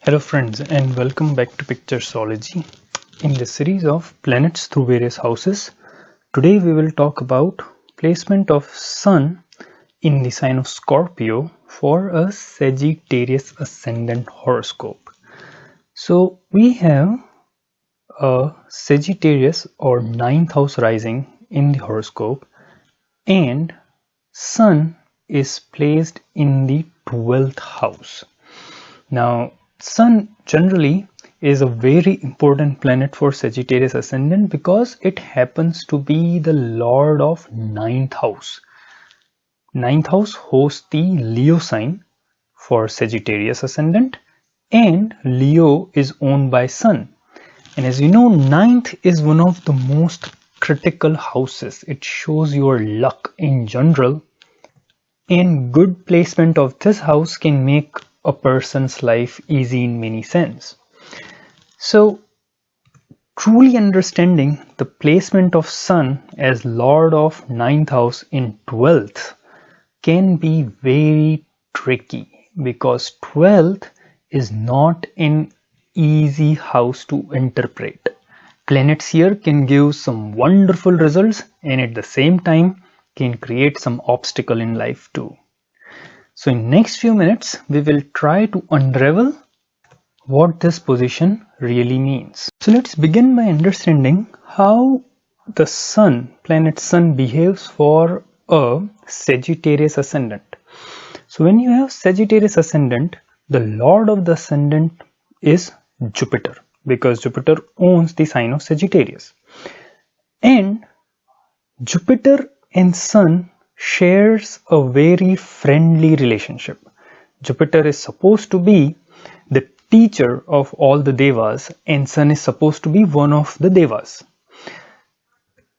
Hello friends and welcome back to Picturesology. In this series of planets through various houses, today we will talk about placement of Sun in the sign of Scorpio for a Sagittarius ascendant horoscope. So we have a Sagittarius or 9th house rising in the horoscope, and Sun is placed in the 12th house. Now Sun generally is a very important planet for Sagittarius ascendant because it happens to be the lord of 9th house. 9th house hosts the Leo sign for Sagittarius ascendant, and Leo is owned by Sun. And as you know, 9th is one of the most critical houses. It shows your luck in general, and good placement of this house can make a person's life easy in many sense. So truly understanding the placement of Sun as Lord of 9th house in 12th can be very tricky because 12th is not an easy house to interpret. Planets here can give some wonderful results and at the same time can create some obstacle in life too. So in next few minutes, we will try to unravel what this position really means. So let's begin by understanding how the Sun, planet Sun, behaves for a Sagittarius ascendant. So when you have Sagittarius ascendant, the lord of the ascendant is Jupiter because Jupiter owns the sign of Sagittarius. And Jupiter and Sun shares a very friendly relationship. Jupiter is supposed to be the teacher of all the devas and Sun is supposed to be one of the devas.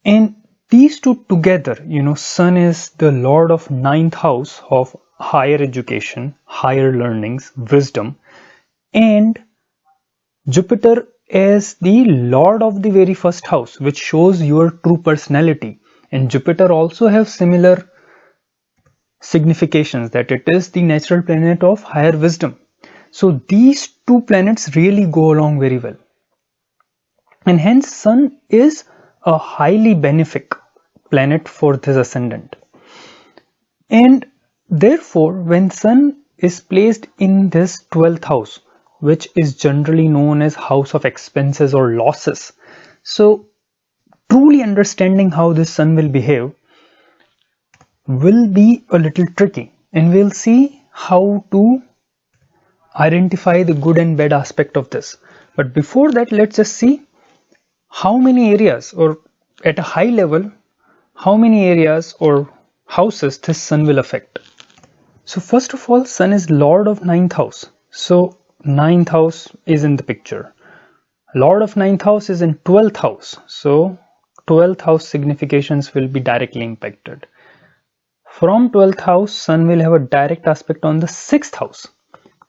And these two together, Sun is the lord of 9th house of higher education, higher learnings, wisdom, and Jupiter is the lord of the very first house, which shows your true personality. And Jupiter also has similar significations, that it is the natural planet of higher wisdom. So these two planets really go along very well. And hence Sun is a highly benefic planet for this ascendant. And therefore when Sun is placed in this 12th house, which is generally known as house of expenses or losses, so truly understanding how this Sun will behave will be a little tricky, and we'll see how to identify the good and bad aspect of this. But before that, let's just see how many areas, or at a high level, how many areas or houses this Sun will affect. So first of all, Sun is lord of 9th house. So 9th house is in the picture. Lord of 9th house is in 12th house. So 12th house significations will be directly impacted. From 12th house, Sun will have a direct aspect on the 6th house.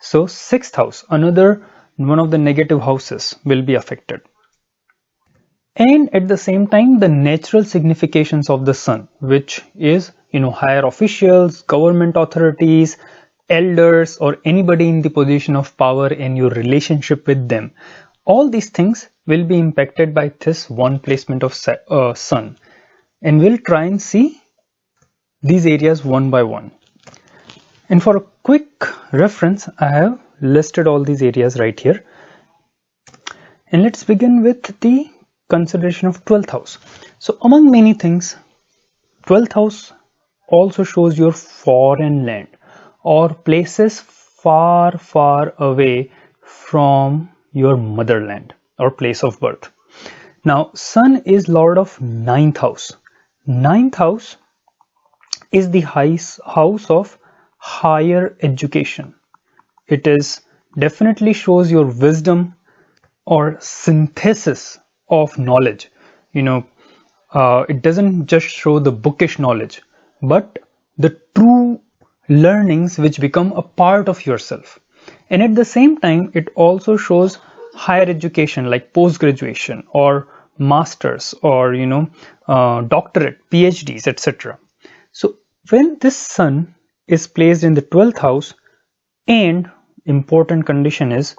So 6th house, another one of the negative houses, will be affected. And at the same time, the natural significations of the Sun, which is, higher officials, government authorities, elders, or anybody in the position of power and your relationship with them, all these things will be impacted by this one placement of Sun. And we'll try and see these areas one by one. And for a quick reference, I have listed all these areas right here. And let's begin with the consideration of 12th house. So among many things, 12th house also shows your foreign land or places far, far away from your motherland or place of birth. Now, Sun is lord of 9th house. 9th house is the house of higher education. It is definitely shows your wisdom or synthesis of knowledge. It doesn't just show the bookish knowledge, but the true learnings which become a part of yourself. And at the same time, it also shows higher education like post-graduation or masters or doctorate, PhDs, etc. So when this Sun is placed in the 12th house, and important condition is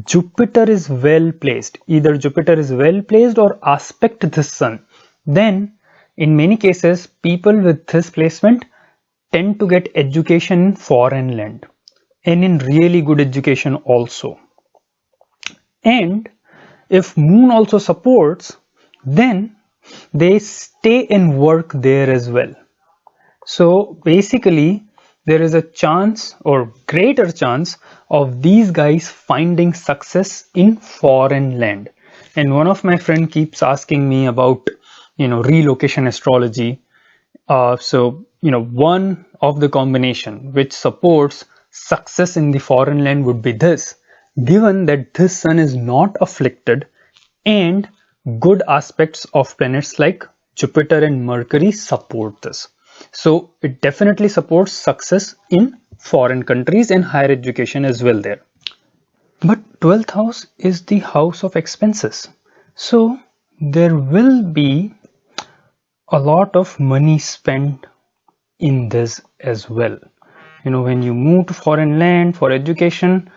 Jupiter is well placed, either Jupiter is well placed or aspect this Sun, then in many cases people with this placement tend to get education in foreign land and in really good education also. And if Moon also supports, then they stay and work there as well. So basically there is a chance or greater chance of these guys finding success in foreign land. And one of my friend keeps asking me about relocation astrology. So one of the combination which supports success in the foreign land would be this, given that this Sun is not afflicted and good aspects of planets like Jupiter and Mercury support this. So it definitely supports success in foreign countries and higher education as well there. But 12th house is the house of expenses. So there will be a lot of money spent in this as well. When you move to foreign land for education,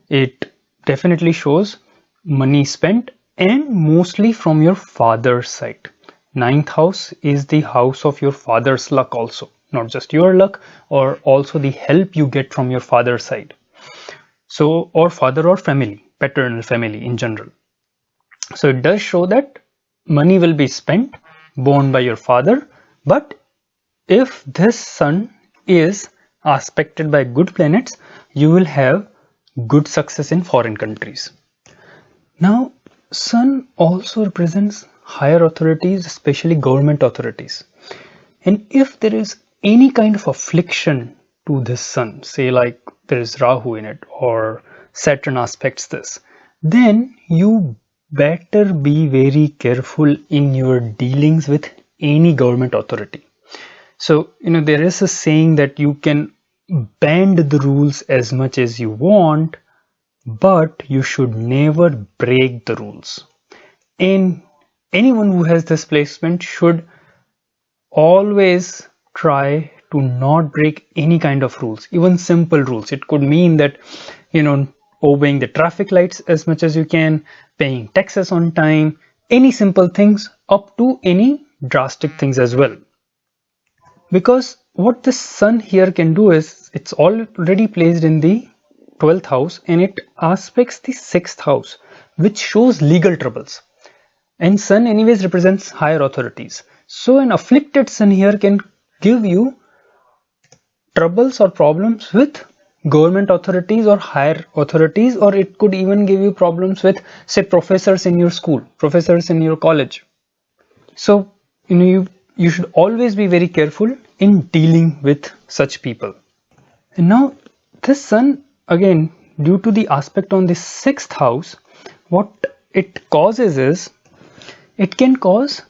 it definitely shows money spent and mostly from your father's side. 9th house is the house of your father's luck also, not just your luck, or also the help you get from your father's side. So, or father or family, paternal family in general. So it does show that money will be spent, born by your father, but if this Sun is aspected by good planets, you will have good success in foreign countries. Now, Sun also represents higher authorities, especially government authorities. And if there is any kind of affliction to this Sun, say like there is Rahu in it or Saturn aspects this, then you better be very careful in your dealings with any government authority. So, there is a saying that you can bend the rules as much as you want, but you should never break the rules. And anyone who has this placement should always try to not break any kind of rules, even simple rules. It could mean that, obeying the traffic lights as much as you can, paying taxes on time, any simple things up to any drastic things as well. Because what the Sun here can do is, it's already placed in the 12th house and it aspects the 6th house, which shows legal troubles. And Sun anyways represents higher authorities. So an afflicted Sun here can give you troubles or problems with government authorities or higher authorities, or it could even give you problems with, say, professors in your school, professors in your college. So, you should always be very careful in dealing with such people. And now this Sun, again, due to the aspect on the 6th house, what it causes is, it can cause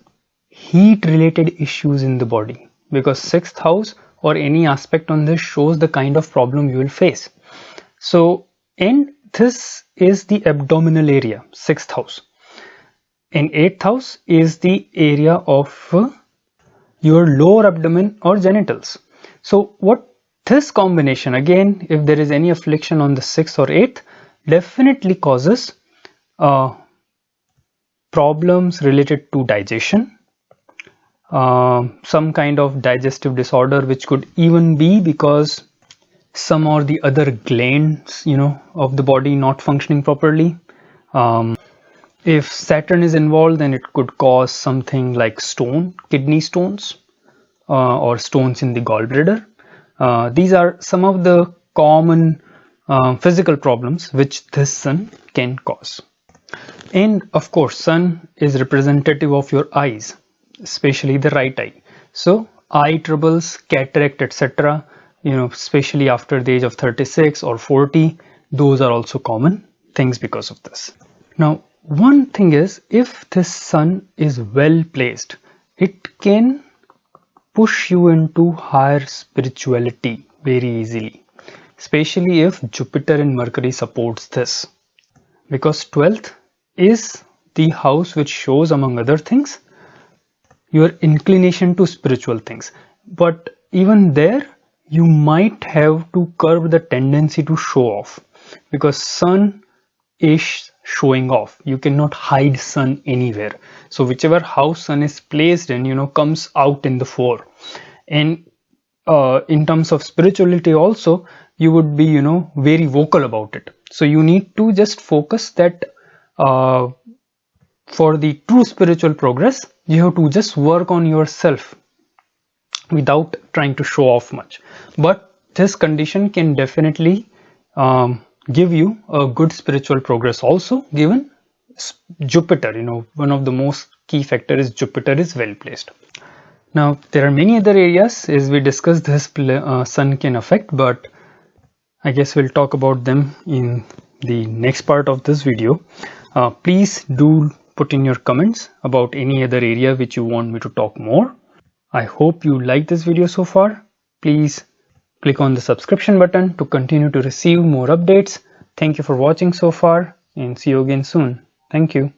heat related issues in the body, because 6th house or any aspect on this shows the kind of problem you will face. So, and this is the abdominal area, 6th house, and 8th house is the area of your lower abdomen or genitals. So what this combination, again, if there is any affliction on the 6th or 8th, definitely causes problems related to digestion, some kind of digestive disorder, which could even be because some or the other glands of the body not functioning properly. If Saturn is involved, then it could cause something like kidney stones, or stones in the gallbladder. These are some of the common physical problems which this Sun can cause. And of course, Sun is representative of your eyes, especially the right eye. So eye troubles, cataract, etc., especially after the age of 36 or 40, those are also common things because of this. Now, one thing is, if this Sun is well placed, it can push you into higher spirituality very easily, especially if Jupiter and Mercury supports this, because 12th is the house which shows, among other things, your inclination to spiritual things. But even there, you might have to curb the tendency to show off, because Sun is showing off. You cannot hide sun anywhere. So whichever house sun is placed in, comes out in the fore. And in terms of spirituality also, you would be, very vocal about it. So you need to just focus that for the true spiritual progress, you have to just work on yourself without trying to show off much. But this condition can definitely give you a good spiritual progress also, given Jupiter, one of the most key factor is Jupiter is well placed. Now there are many other areas as we discussed this sun can affect, but I guess we'll talk about them in the next part of this video. Please do put in your comments about any other area which you want me to talk more. I hope you like this video so far. Please click on the subscription button to continue to receive more updates. Thank you for watching so far and see you again soon. Thank you.